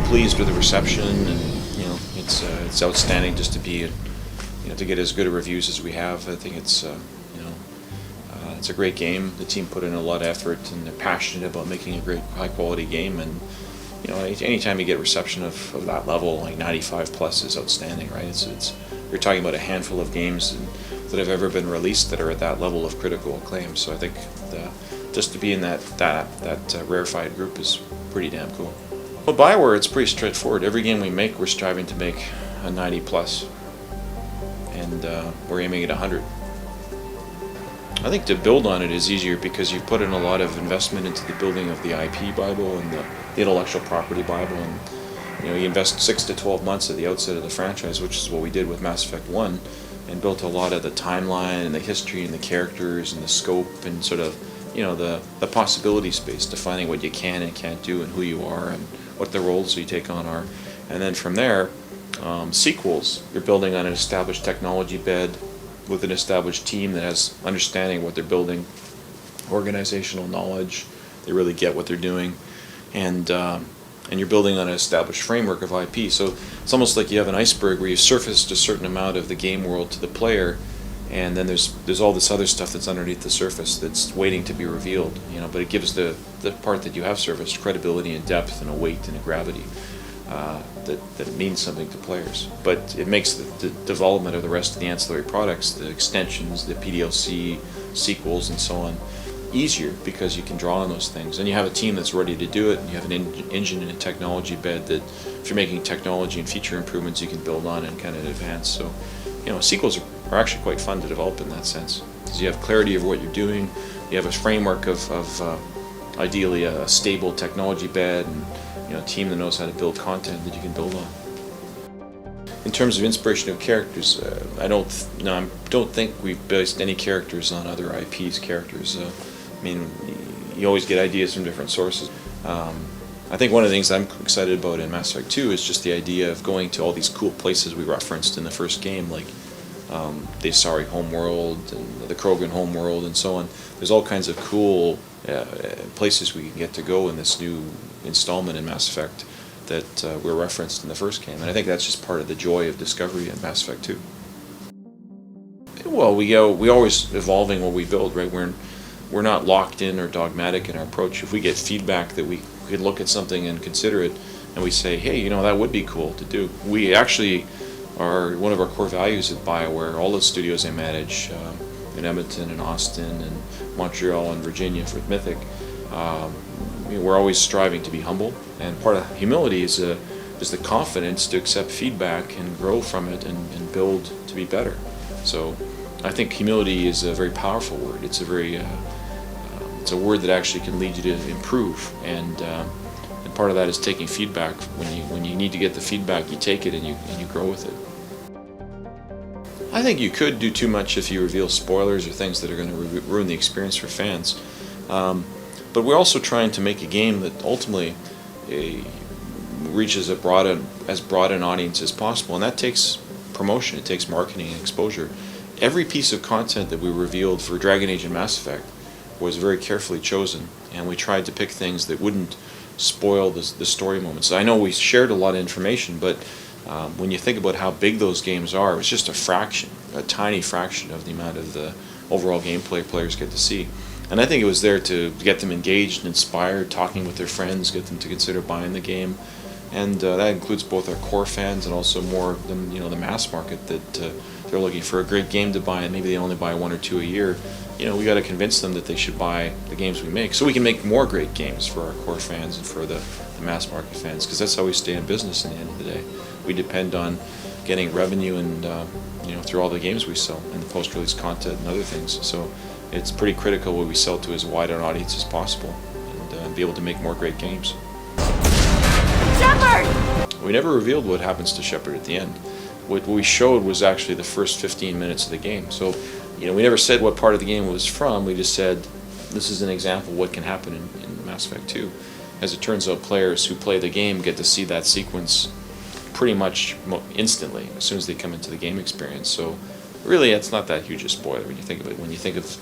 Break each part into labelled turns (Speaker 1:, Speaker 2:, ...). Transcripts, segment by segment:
Speaker 1: pleased with the reception, and it's outstanding just to be to get as good of reviews as we have. I think it's a great game. The team put in a lot of effort, and they're passionate about making a great, high-quality game. And anytime you get reception of that level, like 95 plus, is outstanding, right? You're talking about a handful of games that have ever been released that are at that level of critical acclaim. So I think just to be in that rarefied group is pretty damn cool. Well, BioWare, it's pretty straightforward. Every game we make, we're striving to make a 90 plus, and we're aiming at 100. I think to build on it is easier because you put in a lot of investment into the building of the IP Bible and the intellectual property Bible, and you invest 6 to 12 months at the outset of the franchise, which is what we did with Mass Effect 1, and built a lot of the timeline and the history and the characters and the scope and sort of the possibility space, defining what you can and can't do and who you are and what the roles you take on are. And then from there, sequels, you're building on an established technology bed with an established team that has understanding what they're building, organizational knowledge, they really get what they're doing, and you're building on an established framework of IP. So it's almost like you have an iceberg where you surfaced a certain amount of the game world to the player, and then there's all this other stuff that's underneath the surface that's waiting to be revealed. But it gives the part that you have surfaced credibility and depth and a weight and a gravity that means something to players. But it makes the development of the rest of the ancillary products, the extensions, the PDLC, sequels, and so on, easier because you can draw on those things. And you have a team that's ready to do it, and you have an engine and a technology bed that if you're making technology and feature improvements, you can build on and kind of advance. So, sequels are actually quite fun to develop in that sense, because you have clarity of what you're doing, you have a framework of ideally a stable technology bed, and a team that knows how to build content that you can build on. In terms of inspiration of characters, I don't think we've based any characters on other IPs' characters. You always get ideas from different sources. I think one of the things I'm excited about in Mass Effect 2 is just the idea of going to all these cool places we referenced in the first game, like the Asari homeworld and the Krogan homeworld and so on. There's all kinds of cool places we can get to go in this new installment in Mass Effect that were referenced in the first game, and I think that's just part of the joy of discovery in Mass Effect 2. Well, we always evolving what we build, right? We're not locked in or dogmatic in our approach. If we get feedback that we could look at something and consider it, and we say, hey, that would be cool to do. We actually are, one of our core values at BioWare, all the studios I manage in Edmonton and Austin and Montreal and Virginia for Mythic, we're always striving to be humble, and part of humility is the confidence to accept feedback and grow from it and build to be better. So I think humility is a very powerful word. It's it's a word that actually can lead you to improve, and part of that is taking feedback. When you need to get the feedback, you take it and you grow with it. I think you could do too much if you reveal spoilers or things that are going to ruin the experience for fans. But we're also trying to make a game that ultimately reaches as broad an audience as possible, and that takes promotion, it takes marketing and exposure. Every piece of content that we revealed for Dragon Age and Mass Effect was very carefully chosen, and we tried to pick things that wouldn't spoil the story moments. I know we shared a lot of information, but when you think about how big those games are, it was just a tiny fraction of the amount of the overall gameplay players get to see. And I think it was there to get them engaged and inspired, talking with their friends, get them to consider buying the game. And that includes both our core fans and also more than the mass market that they're looking for a great game to buy, and maybe they only buy 1 or 2 a year. We got to convince them that they should buy the games we make, so we can make more great games for our core fans and for the mass market fans, because that's how we stay in business. In the end of the day, we depend on getting revenue and through all the games we sell and the post-release content and other things. So it's pretty critical what we sell to as wide an audience as possible, and be able to make more great games. Shepard! We never revealed what happens to Shepard at the end. What we showed was actually the first 15 minutes of the game. So, we never said what part of the game it was from. We just said, this is an example of what can happen in Mass Effect 2. As it turns out, players who play the game get to see that sequence pretty much instantly as soon as they come into the game experience. So, really, it's not that huge a spoiler when you think of it. When you think of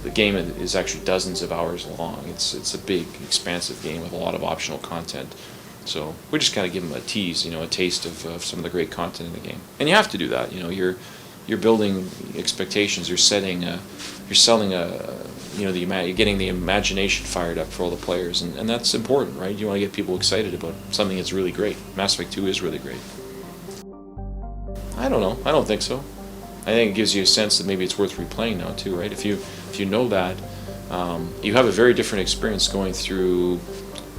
Speaker 1: the game is actually dozens of hours long. It's a big, expansive game with a lot of optional content. So we just kind of give them a tease, a taste of some of the great content in the game. And you have to do that. You're building expectations. You're selling you're getting the imagination fired up for all the players, and that's important, right? You want to get people excited about something that's really great. Mass Effect 2 is really great. I don't know. I don't think so. I think it gives you a sense that maybe it's worth replaying now too, right? If you know that, you have a very different experience going through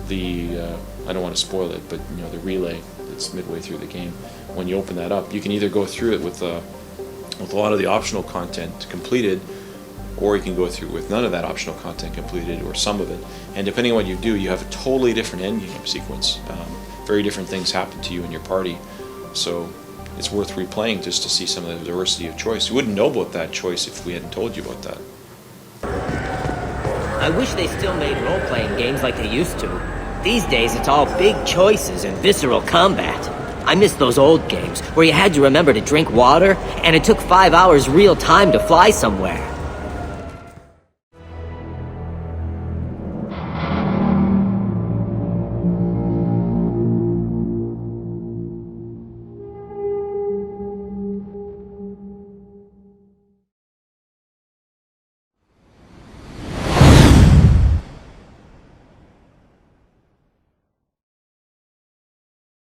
Speaker 1: the I don't want to spoil it, but the relay that's midway through the game. When you open that up, you can either go through it with a lot of the optional content completed, or you can go through with none of that optional content completed, or some of it. And depending on what you do, you have a totally different end game sequence. Very different things happen to you and your party. So it's worth replaying just to see some of the diversity of choice. You wouldn't know about that choice if we hadn't told you about that.
Speaker 2: I wish they still made role-playing games like they used to. These days, it's all big choices and visceral combat. I miss those old games where you had to remember to drink water, and it took 5 hours real time to fly somewhere.